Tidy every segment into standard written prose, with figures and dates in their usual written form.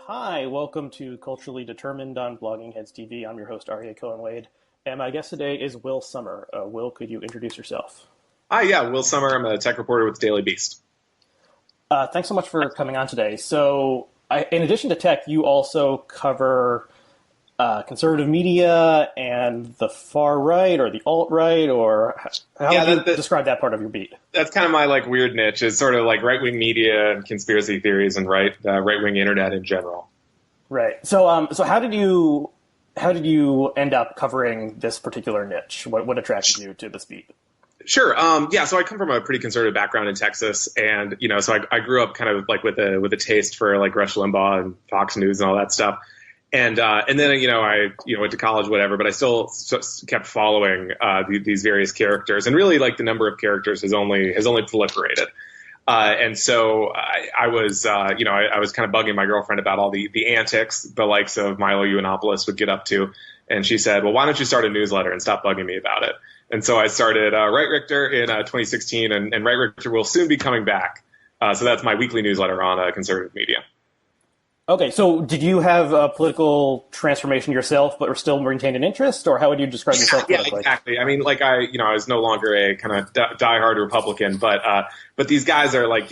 Hi, welcome to Culturally Determined on Blogging Heads TV. I'm your host, Aryeh Cohen-Wade, and my guest today is Will Sommer. Will, could you introduce yourself? Hi, yeah, Will Sommer. I'm a tech reporter with Daily Beast. Thanks so much for coming on today. So, in addition to tech, you also cover conservative media and the far right or the alt-right, or how would you describe that part of your beat? That's kind of my weird niche, is sort of like right-wing media and conspiracy theories and right-wing internet in general. Right. So how did you end up covering this particular niche? What attracted you to this beat? Sure. So I come from a pretty conservative background in Texas, and so I grew up kind of like with a taste for like Rush Limbaugh and Fox News and all that stuff. And then I went to college, whatever, but I still kept following these various characters, and really like the number of characters has only proliferated. And so I was kind of bugging my girlfriend about all the antics the likes of Milo Yiannopoulos would get up to, and she said, "Well, why don't you start a newsletter and stop bugging me about it?" And so I started Right Richter in 2016, and Right Richter will soon be coming back. So that's my weekly newsletter on conservative media. Okay, so did you have a political transformation yourself, but still maintain an interest, or how would you describe yourself politically? Yeah, exactly. I mean, I was no longer a kind of diehard Republican, but these guys are I'm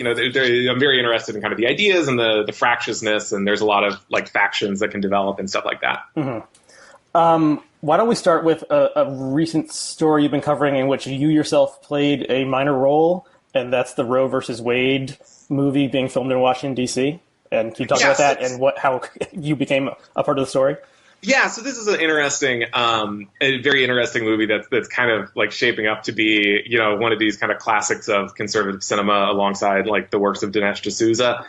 very interested in kind of the ideas and the fractiousness, and there's a lot of like factions that can develop and stuff like that. Mm-hmm. Why don't we start with a recent story you've been covering in which you yourself played a minor role, and that's the Roe versus Wade movie being filmed in Washington, D.C.? And can you talk about that and how you became a part of the story? Yeah, so this is an interesting, a very interesting movie that's kind of like shaping up to be, one of these kind of classics of conservative cinema alongside like the works of Dinesh D'Souza.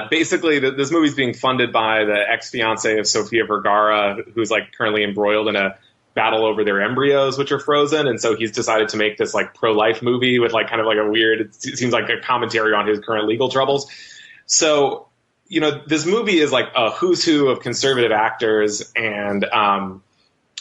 Basically, this movie's being funded by the ex-fiance of Sofia Vergara, who's like currently embroiled in a battle over their embryos, which are frozen. And so he's decided to make this like pro-life movie with like kind of like a weird, it seems like a commentary on his current legal troubles. So, this movie is like a who's who of conservative actors, and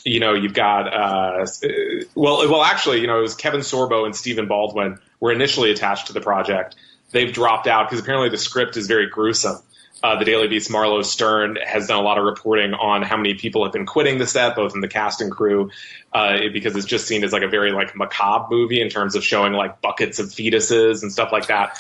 you've got it was Kevin Sorbo and Stephen Baldwin were initially attached to the project. They've dropped out because apparently the script is very gruesome. The Daily Beast's Marlo Stern has done a lot of reporting on how many people have been quitting the set, both in the cast and crew, because it's just seen as like a very like macabre movie in terms of showing like buckets of fetuses and stuff like that.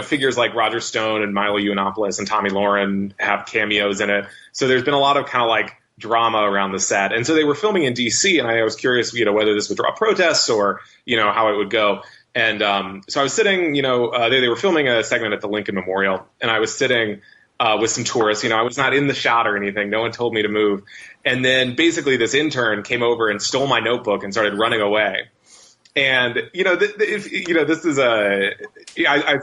Figures like Roger Stone and Milo Yiannopoulos and Tommy Lauren have cameos in it. So there's been a lot of kind of like drama around the set. And so they were filming in DC, and I was curious, whether this would draw protests or, how it would go. And so I was sitting, they were filming a segment at the Lincoln Memorial, and I was sitting with some tourists. I was not in the shot or anything. No one told me to move. And then basically this intern came over and stole my notebook and started running away. And, this is I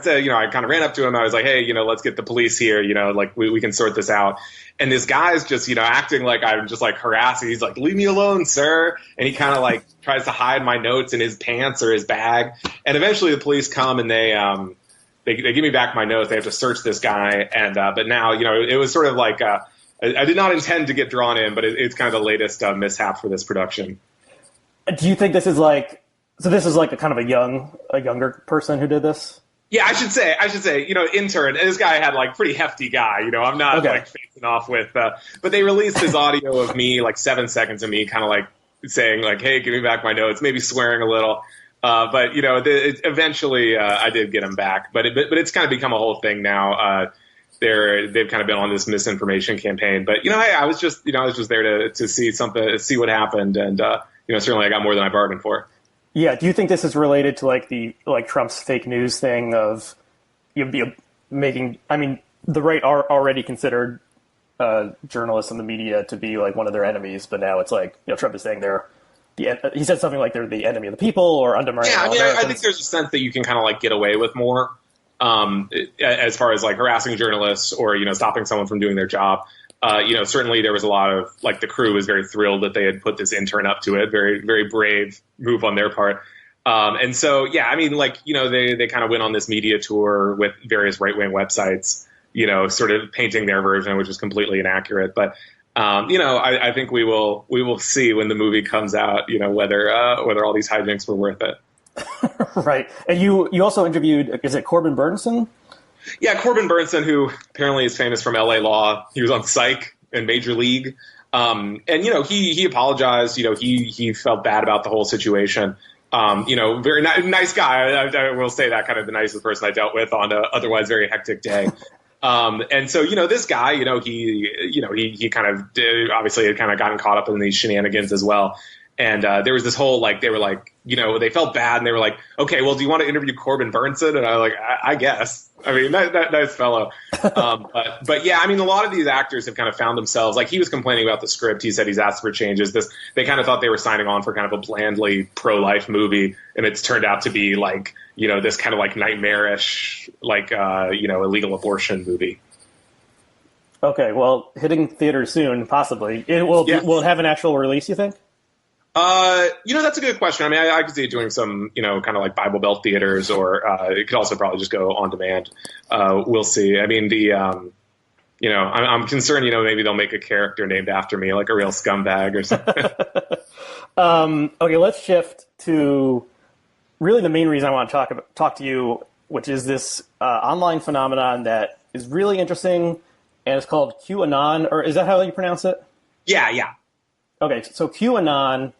said, I kind of ran up to him. I was like, hey, let's get the police here. We can sort this out. And this guy's just, acting like I'm just like harassing. He's like, leave me alone, sir. And he kind of like tries to hide my notes in his pants or his bag. And eventually the police come and they give me back my notes. They have to search this guy. And, but now, it was sort of like, I did not intend to get drawn in, but it's kind of the latest mishap for this production. Do you think this is like, so this is like a kind of a younger person who did this? Yeah, I should say, intern. This guy had like pretty hefty guy. I'm not like facing off with, but they released this audio of me, like 7 seconds of me kind of like saying like, hey, give me back my notes, maybe swearing a little. But eventually I did get him back, but it's kind of become a whole thing now. They've kind of been on this misinformation campaign, but hey, I was just there to see something, see what happened. And, certainly I got more than I bargained for. Yeah. Do you think this is related to like Trump's fake news thing of making? I mean, the right are already considered journalists and the media to be like one of their enemies, but now it's like Trump is saying he said something like they're the enemy of the people or undermining. Yeah, I think there's a sense that you can kind of like get away with more as far as like harassing journalists or stopping someone from doing their job. Certainly there was a lot of like the crew was very thrilled that they had put this intern up to it. Very, very brave move on their part. And so, yeah, I mean, like, they kind of went on this media tour with various right-wing websites, sort of painting their version, which is completely inaccurate. But, I think we will see when the movie comes out, whether all these hijinks were worth it. Right. And you also interviewed, is it Corbin Burnson? Yeah, Corbin Burnson, who apparently is famous from LA Law. He was on Psych and Major League. And, he apologized. He felt bad about the whole situation. Very nice guy. I will say that, kind of the nicest person I dealt with on a otherwise very hectic day. And so, this guy, he kind of obviously had kind of gotten caught up in these shenanigans as well. And there was this whole, they were like, they felt bad and they were like, okay, well, do you want to interview Corbin Burnson? And I was like, I guess. I mean, nice fellow. But yeah, I mean, a lot of these actors have kind of found themselves, like he was complaining about the script. He said he's asked for changes. They kind of thought they were signing on for kind of a blandly pro-life movie. And it's turned out to be like, this kind of like nightmarish, illegal abortion movie. Okay, well, hitting theaters soon, possibly. Will it have an actual release, you think? That's a good question. I mean, I could see it doing some, kind of like Bible Belt theaters, or it could also probably just go on demand. We'll see. I mean, I'm concerned, maybe they'll make a character named after me, like a real scumbag or something. Okay, let's shift to really the main reason I want to talk to you, which is this online phenomenon that is really interesting, and it's called QAnon, or is that how you pronounce it? Yeah. Okay, so QAnon.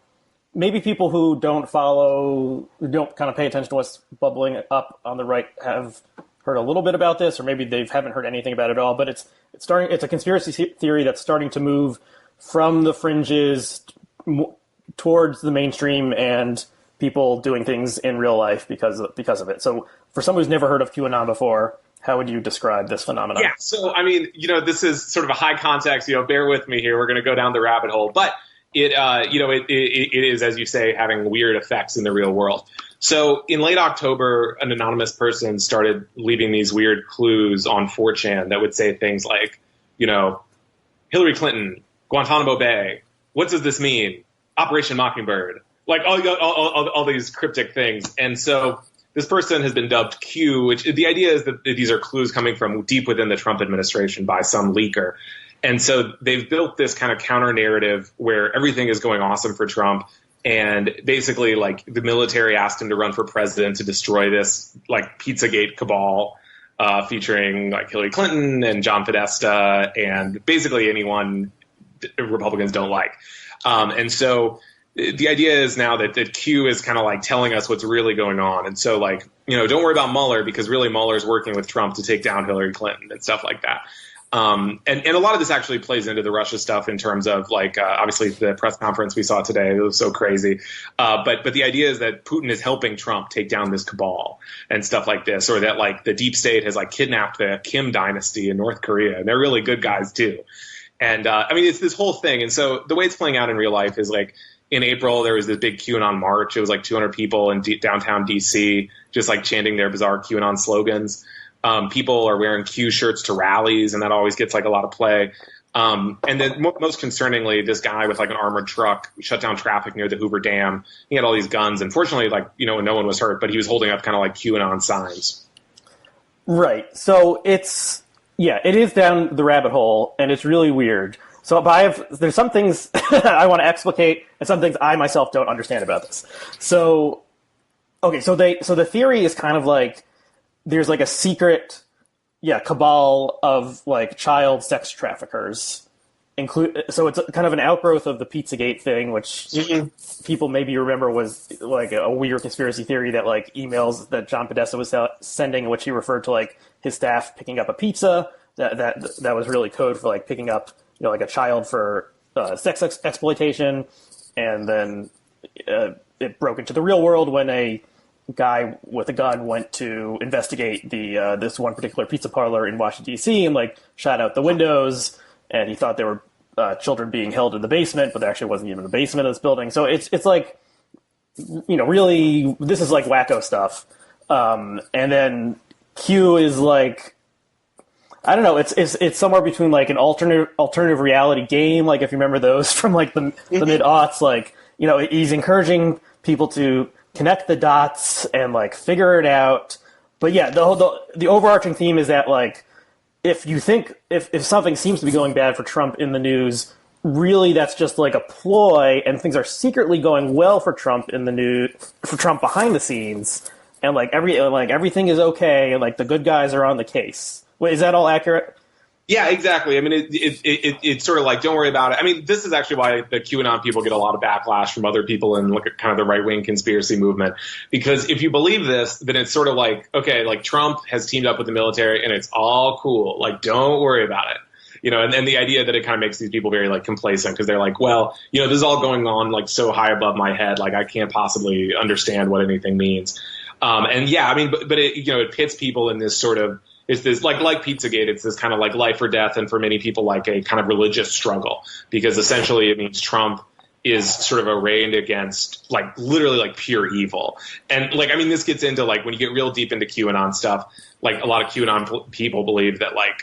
Maybe people who don't kind of pay attention to what's bubbling up on the right have heard a little bit about this, or maybe they haven't heard anything about it at all. But it's a conspiracy theory that's starting to move from the fringes towards the mainstream, and people doing things in real life because of it. So, for someone who's never heard of QAnon before, how would you describe this phenomenon? Yeah, so I mean, this is sort of a high context. Bear with me here. We're going to go down the rabbit hole, but. It is, as you say, having weird effects in the real world. So in late October, an anonymous person started leaving these weird clues on 4chan that would say things like, Hillary Clinton, Guantanamo Bay, what does this mean? Operation Mockingbird, like all these cryptic things. And so this person has been dubbed Q, which the idea is that these are clues coming from deep within the Trump administration by some leaker. And so they've built this kind of counter narrative where everything is going awesome for Trump. And basically, like, the military asked him to run for president to destroy this, like, Pizzagate cabal featuring, like, Hillary Clinton and John Podesta and basically anyone Republicans don't like. And so the idea is now that Q is kind of like telling us what's really going on. And so, like, don't worry about Mueller, because really Mueller's working with Trump to take down Hillary Clinton and stuff like that. And a lot of this actually plays into the Russia stuff in terms of, like, obviously the press conference we saw today, it was so crazy. But the idea is that Putin is helping Trump take down this cabal and stuff like this, or that, like, the deep state has, like, kidnapped the Kim dynasty in North Korea, and they're really good guys too. And I mean, it's this whole thing. And so the way it's playing out in real life is, like, in April, there was this big QAnon march. It was like 200 people in downtown DC, just like chanting their bizarre QAnon slogans. People are wearing Q shirts to rallies, and that always gets like a lot of play. And then most concerningly, this guy with like an armored truck shut down traffic near the Hoover Dam. He had all these guns, and fortunately, like, no one was hurt, but he was holding up kind of like QAnon signs. Right. So it is down the rabbit hole, and it's really weird. So there's some things I want to explicate, and some things I myself don't understand about this. So, okay, so the theory is kind of like, there's like a secret, cabal of like child sex traffickers. So it's kind of an outgrowth of the Pizzagate thing, which people maybe remember was like a weird conspiracy theory that, like, emails that John Podesta was sending, in which he referred to like his staff picking up a pizza. That was really code for like picking up, like a child for sex exploitation, and then it broke into the real world when a guy with a gun went to investigate this one particular pizza parlor in Washington, D.C., and like shot out the windows, and he thought there were children being held in the basement, but there actually wasn't even a basement of this building. So it's like, really, this is like wacko stuff. And then Q is like, I don't know, it's somewhere between like an alternative reality game, like if you remember those from like the mid-aughts, like, he's encouraging people to connect the dots and like figure it out. But yeah, the overarching theme is that, like, if you think if something seems to be going bad for Trump in the news, really that's just like a ploy, and things are secretly going well for Trump for Trump behind the scenes, and like everything is okay, and like the good guys are on the case. Wait, is that all accurate? Yeah, exactly. I mean, it's sort of like, don't worry about it. I mean, this is actually why the QAnon people get a lot of backlash from other people in like kind of the right-wing conspiracy movement. Because if you believe this, then it's sort of like, okay, like Trump has teamed up with the military and it's all cool. Like, don't worry about it. You know, and the idea that it kind of makes these people very like complacent because they're like, well, you know, this is all going on like so high above my head. Like I can't possibly understand what anything means. And yeah, I mean, but it, you know, it pits people in this sort of, it's this like Pizzagate, it's this kind of like life or death, and for many people like a kind of religious struggle, because essentially it means Trump is sort of arraigned against like literally like pure evil. And like, I mean, this gets into like when you get real deep into QAnon stuff, like a lot of QAnon people believe that like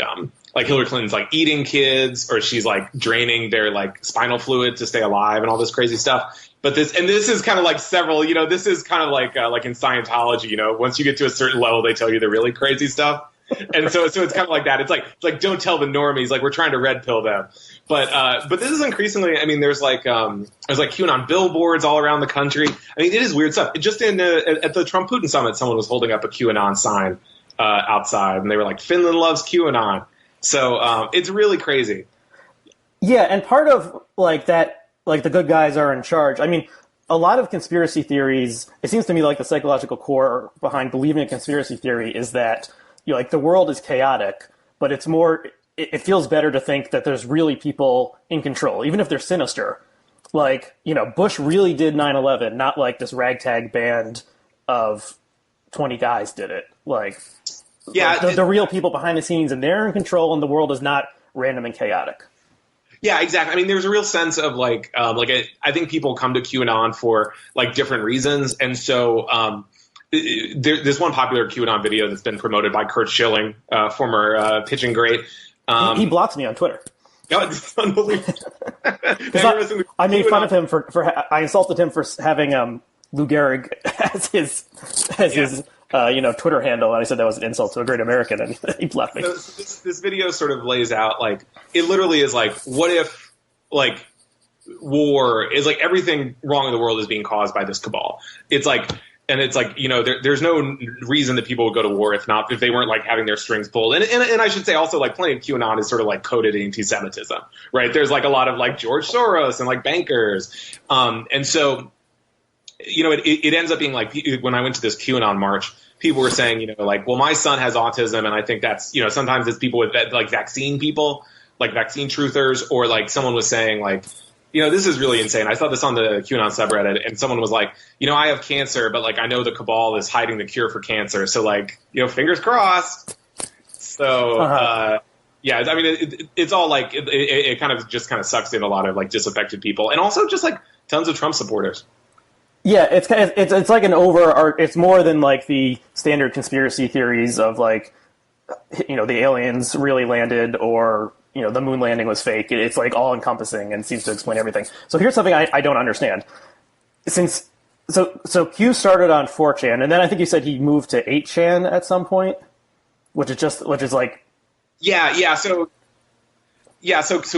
Hillary Clinton's like eating kids, or she's like draining their like spinal fluid to stay alive and all this crazy stuff. But this is kind of like several, you know, this is kind of like in Scientology, you know, once you get to a certain level, they tell you the really crazy stuff. And so it's kind of like that. It's like don't tell the normies, like we're trying to red pill them. But this is increasingly, I mean, there's like QAnon billboards all around the country. I mean, it is weird stuff. Just at the Trump Putin summit, someone was holding up a QAnon sign outside, and they were like, Finland loves QAnon. So it's really crazy. Yeah, and part of like that, like the good guys are in charge. I mean, a lot of conspiracy theories, it seems to me like the psychological core behind believing a conspiracy theory is that, you know, like the world is chaotic, but it's more, it feels better to think that there's really people in control, even if they're sinister. Like, you know, Bush really did 9/11, not like this ragtag band of 20 guys did it. Like, yeah, the real people behind the scenes, and they're in control, and the world is not random and chaotic. Yeah, exactly. I mean, there's a real sense of like I think people come to QAnon for like different reasons, and so there's one popular QAnon video that's been promoted by Kurt Schilling, former pitching great. He blocks me on Twitter. No, it's unbelievable. I made fun of him I insulted him for having Lou Gehrig as his Twitter handle, and I said that was an insult to a great American, and he left me. So this video sort of lays out, like, it literally is like, what if, like, war is like everything wrong in the world is being caused by this cabal? It's like, and it's like, you know, there's no reason that people would go to war if they weren't like having their strings pulled. And I should say also, like, plenty of QAnon is sort of like coded anti-Semitism, right? There's like a lot of like George Soros and like bankers, and so, you know, it ends up being like, when I went to this QAnon march, people were saying, you know, like, well, my son has autism, and I think that's, you know, sometimes it's people with like vaccine people, like vaccine truthers, or like someone was saying like, you know, this is really insane. I saw this on the QAnon subreddit, and someone was like, you know, I have cancer, but like I know the cabal is hiding the cure for cancer, so like, you know, fingers crossed. So yeah, I mean, it's all like it kind of just kind of sucks in a lot of like disaffected people, and also just like tons of Trump supporters. Yeah, it's like it's more than like the standard conspiracy theories of like, you know, the aliens really landed, or, you know, the moon landing was fake. It's like all encompassing and seems to explain everything. So here's something I don't understand. So Q started on 4chan, and then I think you said he moved to 8chan at some point, which is like, So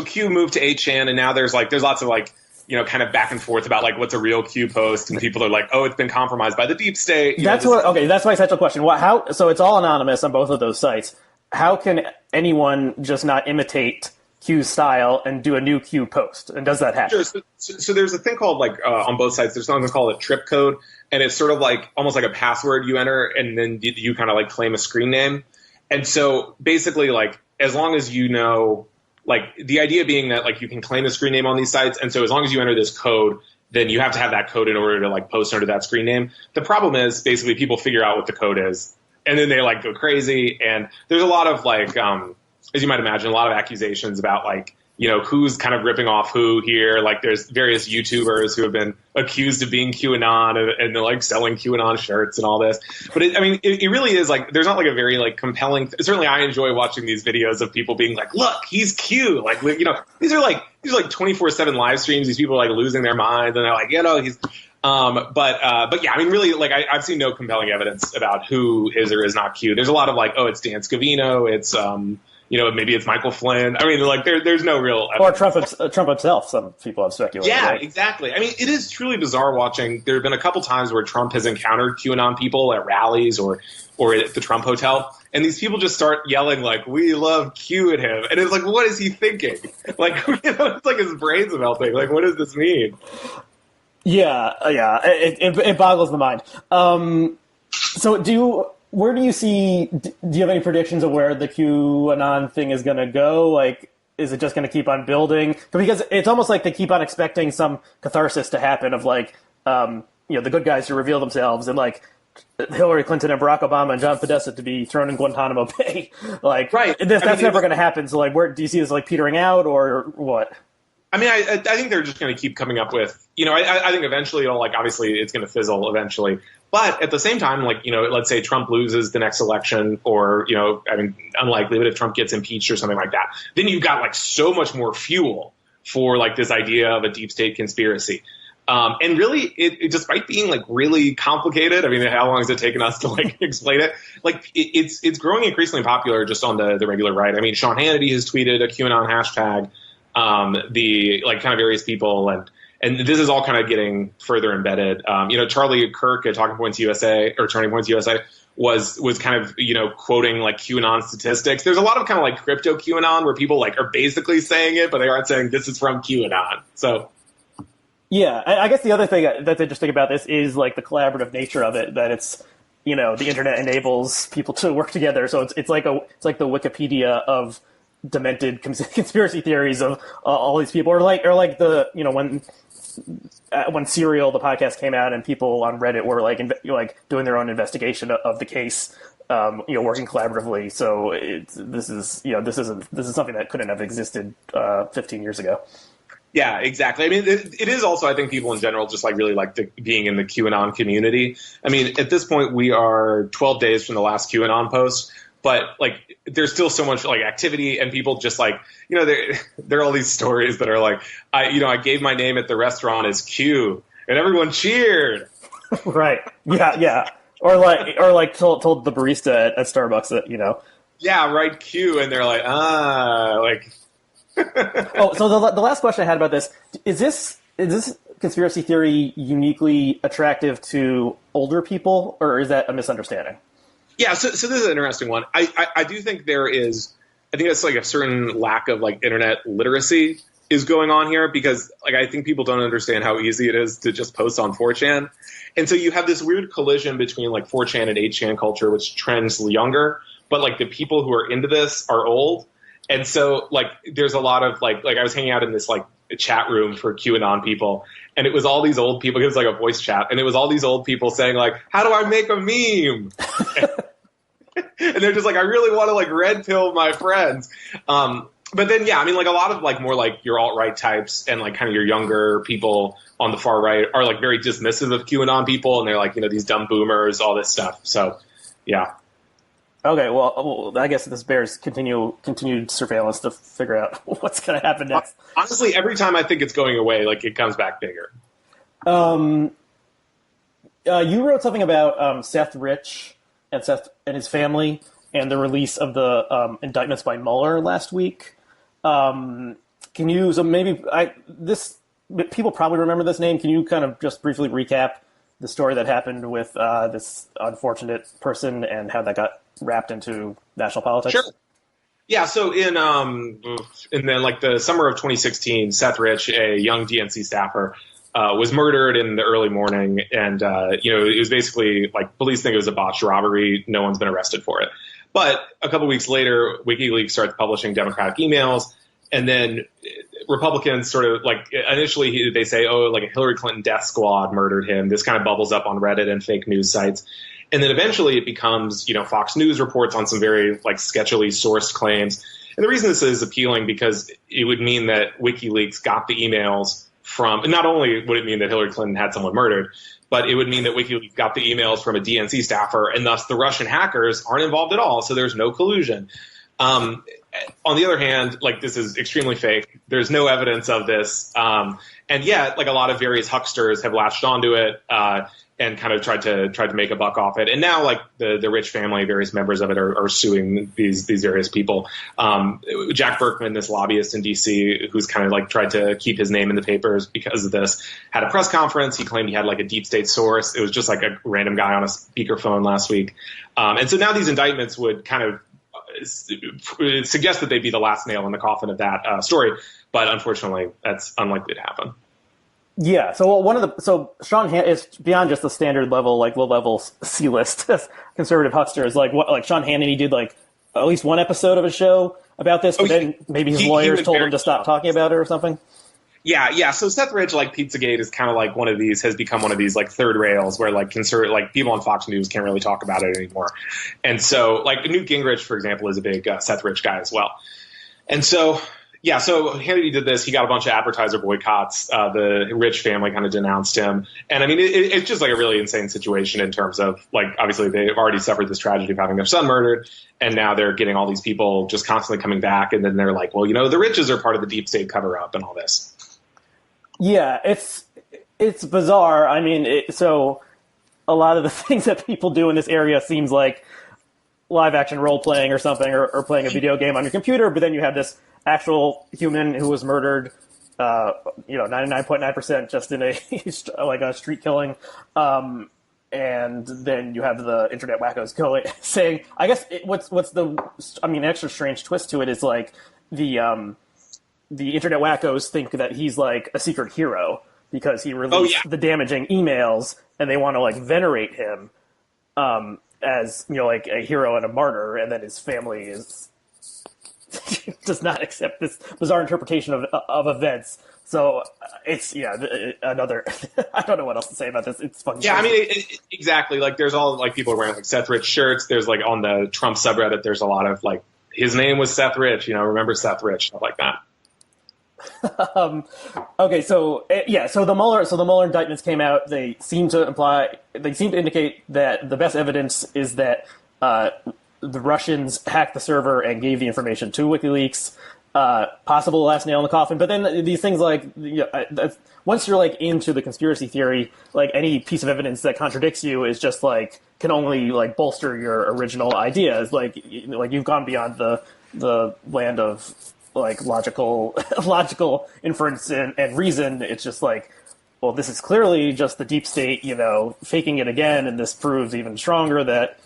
Q moved to 8chan, and now there's lots of like, you know, kind of back and forth about like what's a real Q post, and people are like, oh, it's been compromised by the deep state. That's my central question. So it's all anonymous on both of those sites. How can anyone just not imitate Q's style and do a new Q post? And does that happen? Sure. So there's a thing called, like, on both sites, there's something called a trip code, and it's sort of like almost like a password you enter, and then you kind of like claim a screen name. And so basically, like, as long as you know, like, the idea being that like you can claim a screen name on these sites, and so as long as you enter this code, then you have to have that code in order to like post under that screen name. The problem is basically people figure out what the code is, and then they like go crazy. And there's a lot of like, as you might imagine, a lot of accusations about like, you know, who's kind of ripping off who here. Like there's various YouTubers who have been accused of being QAnon, and they're like selling QAnon shirts and all this. But it really is like, there's not like a very like compelling, certainly I enjoy watching these videos of people being like, look, he's Q. Like, you know, these are like 24/7 live streams. These people are like losing their minds, and they're like, you know, he's, but yeah, I mean, really, like I've seen no compelling evidence about who is or is not Q. There's a lot of like, oh, it's Dan Scavino. It's, maybe it's Michael Flynn. I mean, like there's no real evidence. Or Trump himself. Some people have speculated. Yeah, right? exactly. I mean, it is truly bizarre watching. There have been a couple times where Trump has encountered QAnon people at rallies or at the Trump Hotel, and these people just start yelling like, "We love Q" at him, and it's like, what is he thinking? Like, it's like his brain's melting. Like, what does this mean? Yeah, it boggles the mind. So where do you see? Do you have any predictions of where the QAnon thing is going to go? Like, is it just going to keep on building? Because it's almost like they keep on expecting some catharsis to happen of like, the good guys to reveal themselves and like Hillary Clinton and Barack Obama and John Podesta to be thrown in Guantanamo Bay. Like, right? That's never going to happen. So like, where do you see this like petering out or what? I mean, I think they're just going to keep coming up with, I think eventually it'll like, obviously it's going to fizzle eventually. But at the same time, like, let's say Trump loses the next election or, unlikely, but if Trump gets impeached or something like that, then you've got like so much more fuel for like this idea of a deep state conspiracy. And really, it despite being like really complicated, I mean, how long has it taken us to like explain it? Like it's growing increasingly popular just on the regular right. I mean, Sean Hannity has tweeted a QAnon hashtag. The like kind of various people and this is all kind of getting further embedded. Charlie Kirk at Turning Points USA was kind of, quoting like QAnon statistics. There's a lot of kind of like crypto QAnon where people like are basically saying it, but they aren't saying this is from QAnon. So. Yeah, I guess the other thing that's interesting about this is like the collaborative nature of it, that it's, the internet enables people to work together. So it's like the Wikipedia of demented conspiracy theories of all these people, or like the when Serial, the podcast, came out and people on Reddit were like doing their own investigation of the case, working collaboratively. So this is something that couldn't have existed 15 years ago. Yeah, exactly. I mean, it is also, I think people in general just like really like being in the QAnon community. I mean, at this point, we are 12 days from the last QAnon post. But like, there's still so much like activity, and people just like, there are all these stories that are like, I gave my name at the restaurant as Q, and everyone cheered. Right. Yeah. Or like told the barista at Starbucks that Yeah, right. Q, and they're like, like. Oh, so the last question I had about this is this conspiracy theory uniquely attractive to older people, or is that a misunderstanding? Yeah, so this is an interesting one. I do think I think it's like a certain lack of like internet literacy is going on here, because like I think people don't understand how easy it is to just post on 4chan. And so you have this weird collision between like 4chan and 8chan culture, which trends younger, but like the people who are into this are old. And so like there's a lot of like I was hanging out in this like chat room for QAnon people, and it was all these old people. It was like a voice chat, and it was all these old people saying like, how do I make a meme? And they're just like, I really want to like red pill my friends. But then, yeah, I mean, like a lot of like more like your alt-right types and like kind of your younger people on the far right are like very dismissive of QAnon people. And they're like, these dumb boomers, all this stuff. So, yeah. Okay, well, I guess this bears continued surveillance to figure out what's going to happen next. Honestly, every time I think it's going away, like it comes back bigger. You wrote something about Seth Rich and his family and the release of the indictments by Mueller last week. People probably remember this name. Can you kind of just briefly recap the story that happened with this unfortunate person and how that got wrapped into national politics? Sure. Yeah. So in then like the summer of 2016, Seth Rich, a young DNC staffer, was murdered in the early morning, and it was basically like police think it was a botched robbery. No one's been arrested for it. But a couple weeks later, WikiLeaks starts publishing Democratic emails, and then Republicans sort of like initially they say, oh, like a Hillary Clinton death squad murdered him. This kind of bubbles up on Reddit and fake news sites. And then eventually it becomes, Fox News reports on some very like sketchily sourced claims. And the reason this is appealing because it would mean that WikiLeaks got the emails from, not only would it mean that Hillary Clinton had someone murdered, but it would mean that WikiLeaks got the emails from a DNC staffer, and thus the Russian hackers aren't involved at all. So there's no collusion. On the other hand, like this is extremely fake. There's no evidence of this. And yet, like a lot of various hucksters have latched onto it. and kind of tried to make a buck off it. And now, like the Rich family, various members of it are suing these various people. Jack Berkman, this lobbyist in D.C., who's kind of like tried to keep his name in the papers because of this, had a press conference. He claimed he had like a deep state source. It was just like a random guy on a speakerphone last week. And so now these indictments would kind of suggest that they'd be the last nail in the coffin of that story. But unfortunately, that's unlikely to happen. Yeah, so Sean is beyond just the standard level, like low level C-list conservative hucksters. Like Sean Hannity did like at least one episode of a show about this, but then maybe his lawyers told him to stop talking about it or something. Yeah. So Seth Rich, like Pizzagate, is kind of like has become one of these like third rails where like people on Fox News can't really talk about it anymore. And so like Newt Gingrich, for example, is a big Seth Rich guy as well. And so. Yeah, so Hannity did this. He got a bunch of advertiser boycotts. The Rich family kind of denounced him. And I mean, it's just like a really insane situation in terms of like, obviously they've already suffered this tragedy of having their son murdered. And now they're getting all these people just constantly coming back. And then they're like, well, the Riches are part of the deep state cover up and all this. Yeah, it's bizarre. I mean, so a lot of the things that people do in this area seems like live action role playing or something, or playing a video game on your computer. But then you have this actual human who was murdered, 99.9% just in a street killing. And then you have the internet wackos saying, I guess extra strange twist to it is like the internet wackos think that he's like a secret hero because he released the damaging emails, and they want to like venerate him, as, like a hero and a martyr. And then his family does not accept this bizarre interpretation of events. So it's another. I don't know what else to say about this. It's fucking. Yeah, crazy. I mean, exactly. Like, there's all like people are wearing like Seth Rich shirts. There's like on the Trump subreddit, there's a lot of like his name was Seth Rich. Remember Seth Rich, stuff like that. Okay, so the Mueller indictments came out. They seem to indicate that the best evidence is that the Russians hacked the server and gave the information to WikiLeaks. Possible last nail in the coffin. But then these things like, once you're like into the conspiracy theory, like any piece of evidence that contradicts you is just like, can only like bolster your original ideas. Like you've gone beyond the land of like logical inference and reason. It's just like, well, this is clearly just the deep state, faking it again. And this proves even stronger that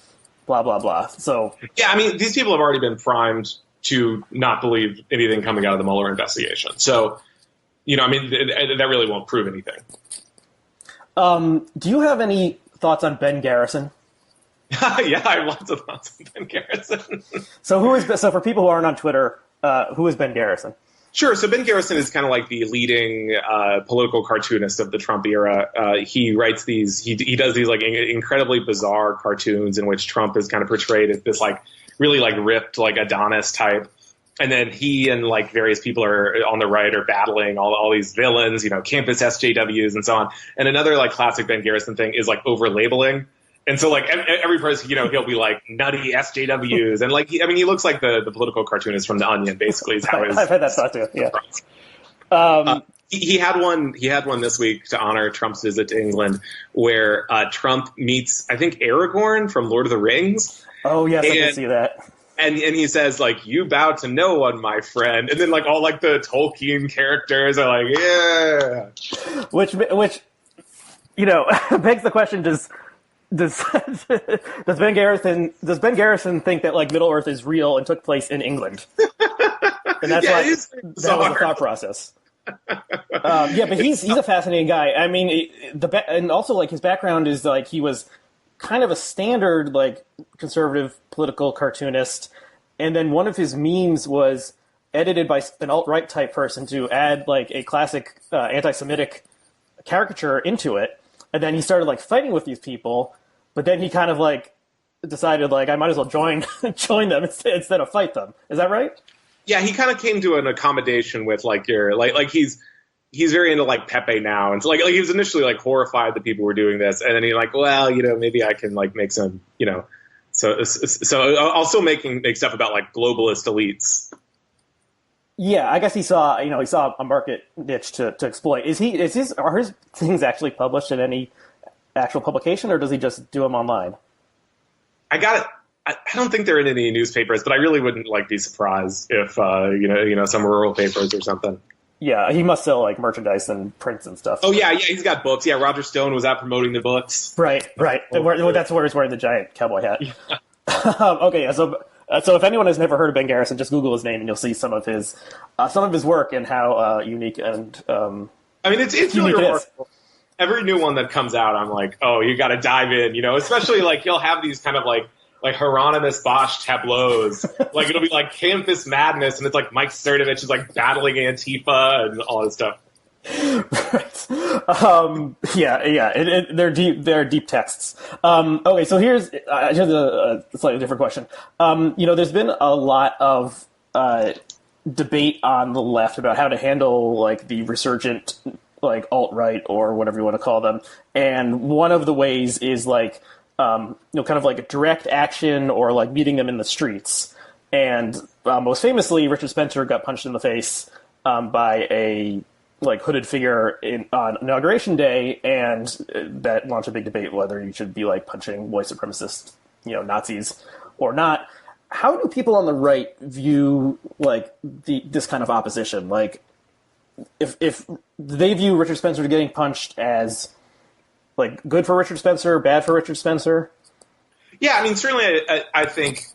blah, blah, blah. So, yeah, I mean, these people have already been primed to not believe anything coming out of the Mueller investigation. So, that really won't prove anything. Do you have any thoughts on Ben Garrison? Yeah, I have lots of thoughts on Ben Garrison. So for people who aren't on Twitter, who is Ben Garrison? Sure. So Ben Garrison is kind of like the leading political cartoonist of the Trump era. He writes these, he does these like incredibly bizarre cartoons in which Trump is kind of portrayed as this like really like ripped like Adonis type. And then he and like various people are on the right are battling all these villains, campus SJWs and so on. And another like classic Ben Garrison thing is like over labeling. And so, like, every person, he'll be like nutty SJWs, and like, he looks like the political cartoonist from The Onion, basically. Is how I've had that thought too. Yeah. He had one this week to honor Trump's visit to England, where Trump meets, I think, Aragorn from Lord of the Rings. Oh yes, I can see that. And he says like, "You bow to no one, my friend," and then like all like the Tolkien characters are like, "Yeah," which begs the question: Does Ben Garrison think that like Middle Earth is real and took place in England? And that's that was the thought process. But he's a fascinating guy. I mean, and also like his background is like he was kind of a standard like conservative political cartoonist, and then one of his memes was edited by an alt-right type person to add like a classic anti-Semitic caricature into it, and then he started like fighting with these people. But then he kind of like decided like I might as well join them instead of fight them. Is that right? Yeah, he kind of came to an accommodation with like your like he's very into like Pepe now, and so like he was initially like horrified that people were doing this, and then he's like, well, maybe I can like make some so I'll still make stuff about like globalist elites. Yeah, I guess he saw a market niche to exploit. Are his things actually published in any actual publication, or does he just do them online? I got it. I don't think they're in any newspapers, but I really wouldn't be surprised if some rural papers or something. Yeah, he must sell like merchandise and prints and stuff. Oh yeah, he's got books. Yeah, Roger Stone was out promoting the books. Right. That's where he's wearing the giant cowboy hat. Yeah. Okay, so if anyone has never heard of Ben Garrison, just Google his name and you'll see some of his work and how unique and it's really remarkable. Every new one that comes out, I'm like, oh, you got to dive in, especially he'll have these kind of like Hieronymus Bosch tableaus. It'll be like Campus Madness, and it's like Mike Cernovich is like battling Antifa and all this stuff. Right. They're deep texts. Okay, so here's a slightly different question. There's been a lot of debate on the left about how to handle the resurgent alt-right or whatever you want to call them, and one of the ways is kind of like a direct action or meeting them in the streets. And most famously, Richard Spencer got punched in the face by a hooded figure on Inauguration Day, and that launched a big debate whether you should be punching white supremacist, Nazis or not. How do people on the right view this kind of opposition? If they view Richard Spencer getting punched as good for Richard Spencer, bad for Richard Spencer? Yeah, certainly I think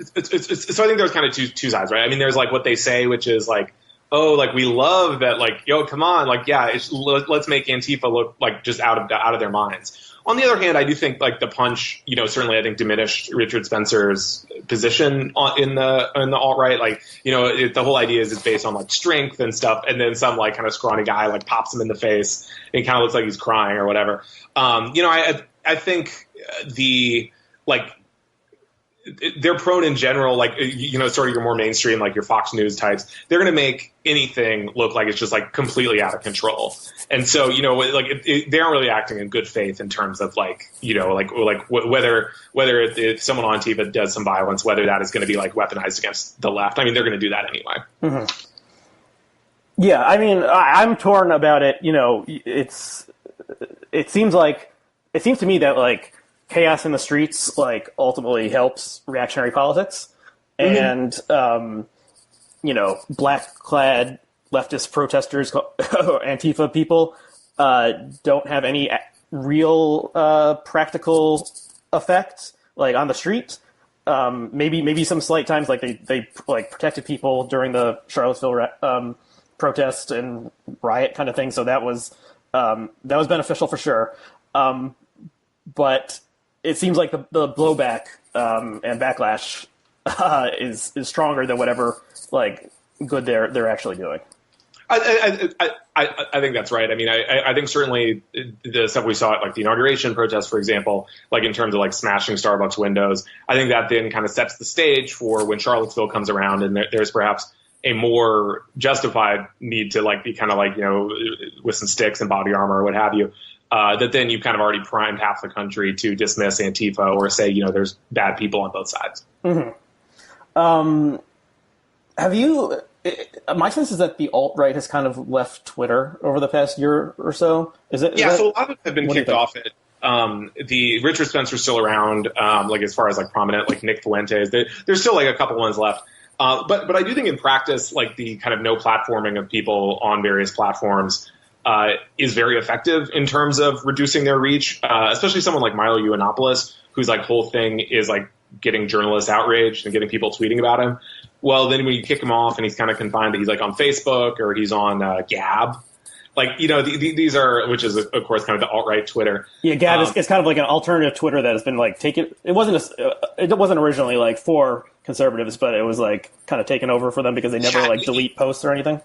so I think there's kind of two sides, right? There's what they say, which is we love that, come on, let's make Antifa look just out of their minds. On the other hand, I do think the punch, certainly I think diminished Richard Spencer's position in the alt-right. The whole idea is it's based on strength and stuff, and then some kind of scrawny guy pops him in the face and it kind of looks like he's crying or whatever. I think they're prone in general, sort of your more mainstream, your Fox News types. They're going to make anything look like it's just completely out of control. And so, they aren't really acting in good faith in terms of whether if someone on Antifa does some violence, whether that is going to be weaponized against the left. They're going to do that anyway. Mm-hmm. Yeah. I'm torn about it. It seems to me that chaos in the streets ultimately helps reactionary politics, and black clad leftist protesters, Antifa people, don't have any real practical effect on the street. Maybe some slight times they protected people during the Charlottesville protest and riot kind of thing, so that was beneficial for sure. But it seems like the blowback and backlash is stronger than whatever good they're actually doing. I think that's right. I think certainly the stuff we saw at the inauguration protest, for example, in terms of smashing Starbucks windows, I think that then kind of sets the stage for when Charlottesville comes around, and there's perhaps a more justified need to be kind of with some sticks and body armor or what have you. That then you've kind of already primed half the country to dismiss Antifa or say, there's bad people on both sides. Mm-hmm. My sense is that the alt-right has kind of left Twitter over the past year or so. So a lot of them have been kicked off it. The Richard Spencer's still around, as far as prominent, Nick Fuentes. There's still a couple ones left. But I do think in practice, the kind of no platforming of people on various platforms is very effective in terms of reducing their reach, especially someone like Milo Yiannopoulos, whose whole thing is getting journalists outraged and getting people tweeting about him. Well, then when you kick him off and he's kind of confined that he's on Facebook or he's on Gab, these are, which is of course kind of the alt-right Twitter. Yeah, Gab is kind of an alternative Twitter that has been taken. It wasn't originally for conservatives, but it was kind of taken over for them because they never delete posts or anything.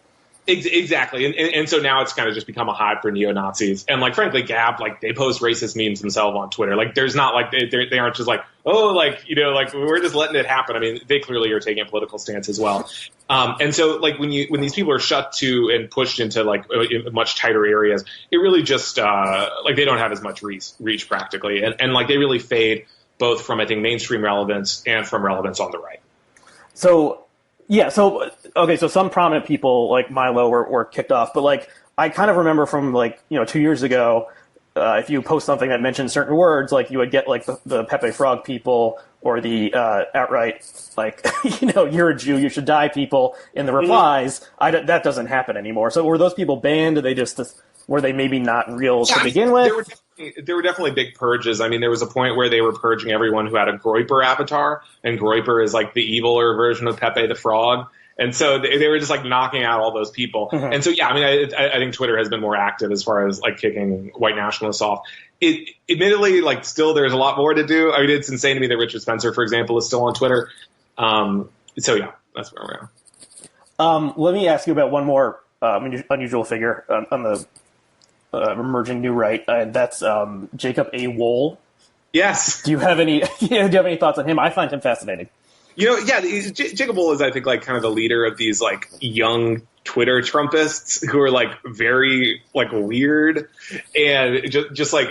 Exactly. And so now it's kind of just become a hive for neo-Nazis. And frankly, Gab, they post racist memes themselves on Twitter. There's not they aren't just we're just letting it happen. They clearly are taking a political stance as well. And so when these people are shut to and pushed into much tighter areas, it really just they don't have as much reach practically. And they really fade both from, I think, mainstream relevance and from relevance on the right. So, yeah, so some prominent people like Milo were kicked off, but I kind of remember from 2 years ago, if you post something that mentions certain words, like you would get like the Pepe Frog people or the outright like you're a Jew, you should die people in the replies. That doesn't happen anymore. So were those people banned? Were they maybe not real to begin with? There were definitely big purges. I mean, there was a point where they were purging everyone who had a Groyper avatar, and Groyper is like the eviler version of Pepe the Frog. And so they were just like knocking out all those people. Mm-hmm. And so, yeah, I mean, I think Twitter has been more active as far as like kicking white nationalists off. Admittedly, like still there's a lot more to do. I mean, it's insane to me that Richard Spencer, for example, is still on Twitter. So, yeah, that's where we're at. Let me ask you about one more unusual figure on the emerging new right. That's Jacob A. Wohl. Yes. Do you have any thoughts on him? I find him fascinating. Yeah, Jacob Wohl is, I think, like kind of the leader of these like young Twitter Trumpists who are like very like weird and just like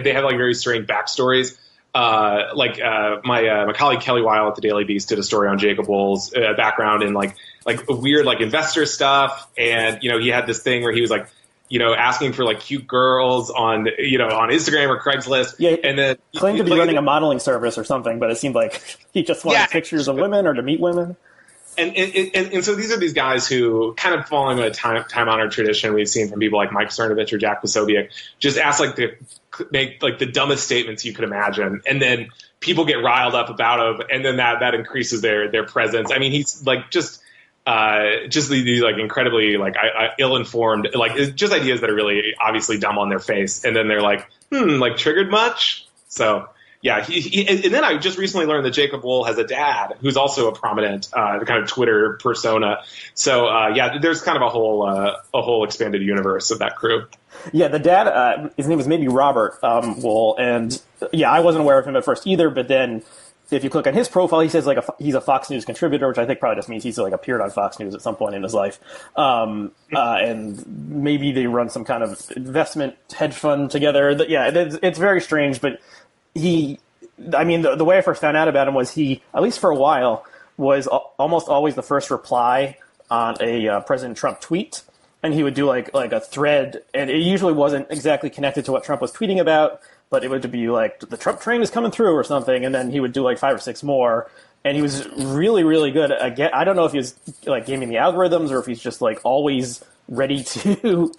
they have like very strange backstories. My colleague Kelly Weil at the Daily Beast did a story on Jacob Wohl's background in like weird like investor stuff, and he had this thing where he was like asking for like cute girls on Instagram or Craigslist. Yeah, and then he claimed to be running a modeling service or something, but it seemed like he just wanted pictures of women or to meet women. And so these are these guys who kind of following a time-honored tradition we've seen from people like Mike Cernovich or Jack Posobiec, just ask make like the dumbest statements you could imagine, and then people get riled up about them, and then that increases their presence. I mean, he's like just these like incredibly like ill-informed, like just ideas that are really obviously dumb on their face, and then they're like, like triggered much. So yeah, and then I just recently learned that Jacob Wohl has a dad who's also a prominent kind of Twitter persona. So yeah, there's kind of a whole expanded universe of that crew. Yeah, the dad, his name is maybe Robert Wohl, and yeah, I wasn't aware of him at first either, but then if you click on his profile, he says he's a Fox News contributor, which I think probably just means he's like appeared on Fox News at some point in his life. And maybe they run some kind of investment hedge fund together. Yeah, it's very strange, but the way I first found out about him was he, at least for a while, was almost always the first reply on a President Trump tweet. And he would do like a thread, and it usually wasn't exactly connected to what Trump was tweeting about, but it would be like, the Trump train is coming through or something, and then he would do like 5 or 6 more, and he was really, really good. Again, I don't know if he was like gaming the algorithms or if he's just like always ready to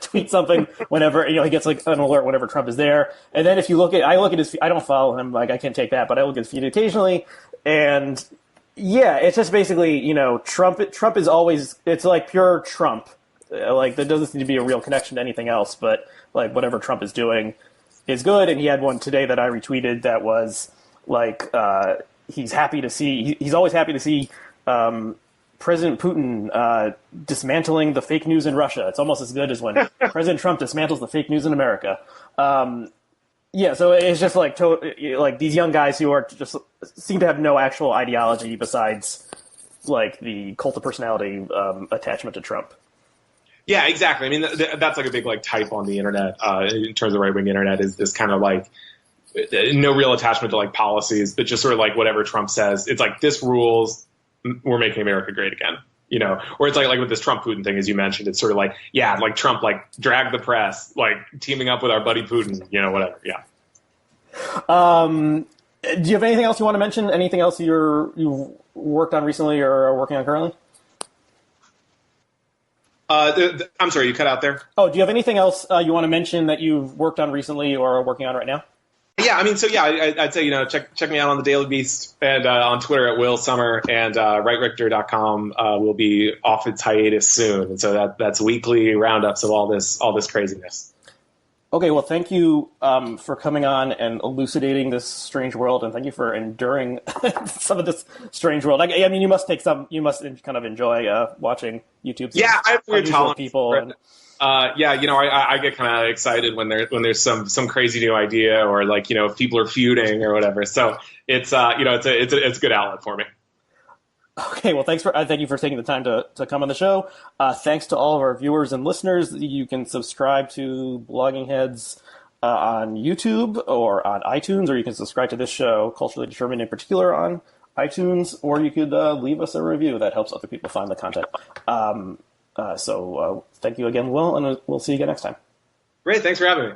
tweet something whenever, he gets like an alert whenever Trump is there. And then if you I look at his feed, I don't follow him, like I can't take that, but I look at his feed occasionally, and yeah, it's just basically, Trump is always, it's like pure Trump. Like there doesn't seem to be a real connection to anything else, but like whatever Trump is doing is good. And he had one today that I retweeted that was like he's always happy to see President Putin dismantling the fake news in Russia. It's almost as good as when President Trump dismantles the fake news in America. Yeah, so it's just like these young guys who are just seem to have no actual ideology besides like the cult of personality attachment to Trump. Yeah, exactly. I mean, that's like a big like type on the internet in terms of right-wing internet is this kind of like no real attachment to like policies, but just sort of like whatever Trump says. It's like this rules, we're making America great again, Or it's like with this Trump Putin thing, as you mentioned. It's sort of like like Trump like dragged the press, like teaming up with our buddy Putin, whatever. Yeah. Do you have anything else you want to mention? Anything else you've worked on recently or are working on currently? I'm sorry, you cut out there. Oh, do you have anything else you want to mention that you've worked on recently or are working on right now? Yeah, I mean, so yeah, I'd say, check me out on the Daily Beast and on Twitter at Will Sommer, and rightrichter.com will be off its hiatus soon. And so that's weekly roundups of all this craziness. Okay, well, thank you for coming on and elucidating this strange world, and thank you for enduring some of this strange world. I mean, you must kind of enjoy watching YouTube. Yeah, I have weird tolerance people. I get kind of excited when there's some crazy new idea or like if people are feuding or whatever. So it's it's a good outlet for me. Okay, well, thank you for taking the time to come on the show. Thanks to all of our viewers and listeners. You can subscribe to Blogging Heads on YouTube or on iTunes, or you can subscribe to this show, Culturally Determined in particular, on iTunes, or you could leave us a review. That helps other people find the content. So thank you again, Will, and we'll see you again next time. Great, thanks for having me.